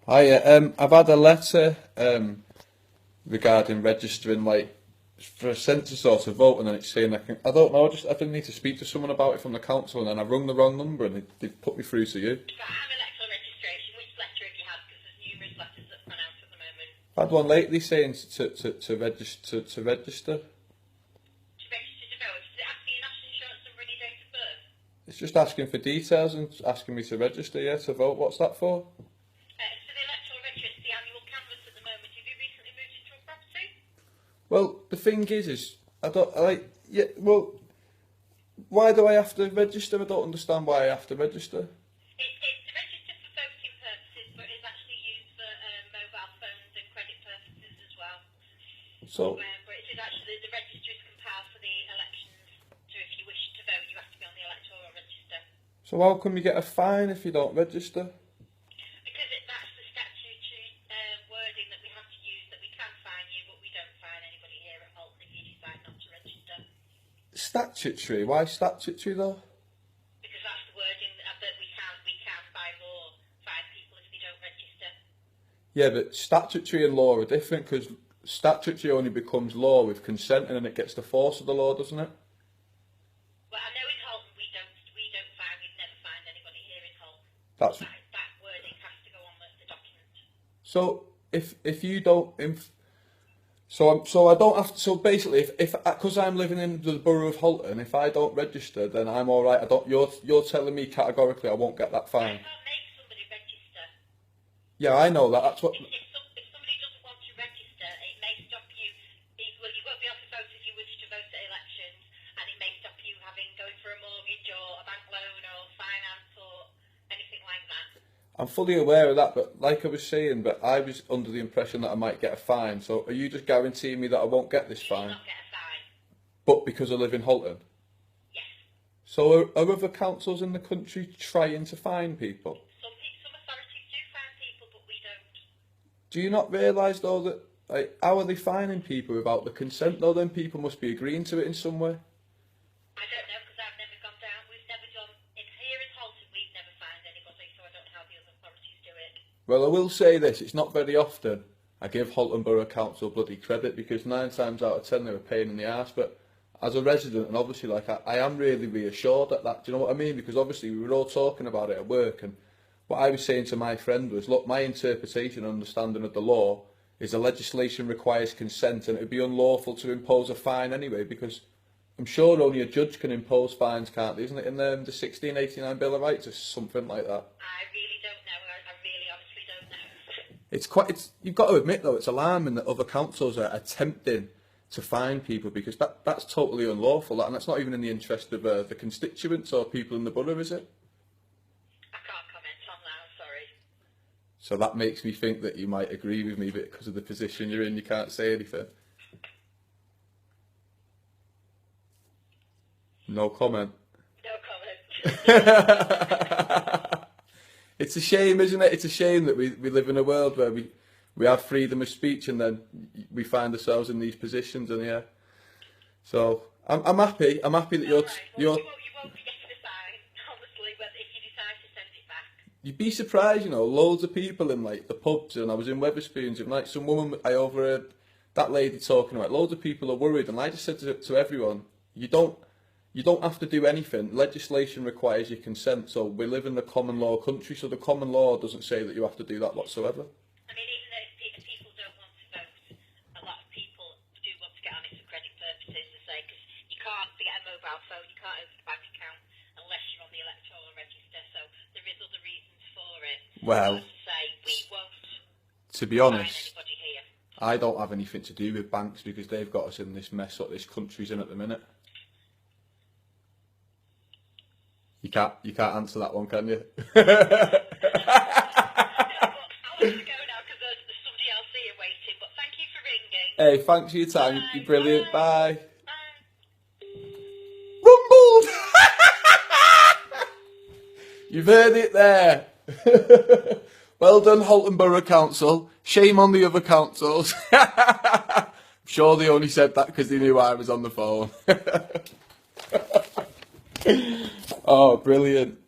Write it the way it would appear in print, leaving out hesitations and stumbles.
Hi, I've had a letter regarding registering for a census or to vote, and then it's saying I don't know. I didn't need to speak to someone about it from the council, and then I rung the wrong number, and they put me through to you. Have electoral registration. Which letter have you had? Because there's numerous letters that run out at the moment. I had one lately saying to register. To register to vote, does it ask for your national insurance number and your date of birth? It's just asking for details and asking me to register, yeah, to vote. What's that for? It's for the electoral register, the annual canvass at the moment. Have you recently moved into a property? Well, the thing is I don't I like yeah. Well, why do I have to register? I don't understand why I have to register. It's to register for voting purposes, but it's actually used for mobile phones and credit purposes as well. So. But it is actually the register is compiled for the elections. So if you wish to vote, you have to be on the electoral register. So how come you get a fine if you don't register? Because that's the statutory wording that we have to use, that we can fine you, but we don't fine anybody here at Holton if you decide not to register. Statutory? Why statutory though? Because that's the wording that we can by law fine people if they don't register. Yeah, but statutory and law are different because statutory only becomes law with consent and then it gets the force of the law, doesn't it? Well, I know in Holton we don't fine. We've never fined anybody here in Holton. That's That wording has to go on the document. so if you don't so I don't have to, so basically if because I'm living in the borough of Holton, if I don't register then I'm all right. I don't. You're telling me categorically I won't get that I fine. can't make somebody register. Yeah, I know that. That's what. If somebody doesn't want to register, it may stop you. Well, you won't be able to vote if you wish to vote at elections, and it may stop you going for a mortgage or a bank loan or finance or anything like that. I'm fully aware of that, but like I was saying, but I was under the impression that I might get a fine. So are you just guaranteeing me that I won't get this You will fine? not get a fine. But because I live in Holton? Yes. So are other councils in the country trying to fine people? Some authorities do fine people, but we don't. Do you not realise though that how are they fining people without the consent though? Then people must be agreeing to it in some way. I don't know because I've never gone down. We've never done. Here in Holton, we've never fined anybody, so I don't know how the other authorities do it. Well, I will say this: it's not very often I give Holton Borough Council bloody credit because 9 times out of 10 they're a pain in the arse. But as a resident, and obviously, like I am really reassured at that. Do you know what I mean? Because obviously we were all talking about it at work, and what I was saying to my friend was, look, my interpretation and understanding of the law is the legislation requires consent, and it would be unlawful to impose a fine anyway, because I'm sure only a judge can impose fines, can't they? Isn't it in the 1689 Bill of Rights or something like that? I really don't know. I really honestly don't know. You've got to admit though, it's alarming that other councils are attempting to fine people because that's totally unlawful, and that's not even in the interest of the constituents or people in the borough, is it? I can't comment on that. I'm sorry. So that makes me think that you might agree with me, but because of the position you're in, you can't say anything. No comment. No comment. It's a shame, isn't it? It's a shame that we live in a world where we have freedom of speech and then we find ourselves in these positions, and yeah. So I'm happy. I'm happy that Well, you're. you won't be getting a fine, honestly, but if you decide to send it back. You'd be surprised, loads of people in like the pubs, and I was in Wetherspoons, and like some woman I overheard that lady talking about. Loads of people are worried, and I just said to everyone, you don't have to do anything. Legislation requires your consent, so we live in the common law country, so the common law doesn't say that you have to do that whatsoever. I mean, even though if people don't want to vote, a lot of people do want to get on it for credit purposes, as say, because you can't get a mobile phone, you can't open a bank account unless you're on the electoral register, so there is other reasons for it. Well, As I say, we won't to be fine honest, anybody here. I don't have anything to do with banks because they've got us in this mess that this country's in at the minute. You can't answer that one, can you? But I want to go now because there's somebody else here waiting, but thank you for ringing. Hey, thanks for your time. You're brilliant. Bye. Bye. Rumbled! You've heard it there. Well done, Holton Borough Council. Shame on the other councils. I'm sure they only said that because they knew I was on the phone. Oh, brilliant.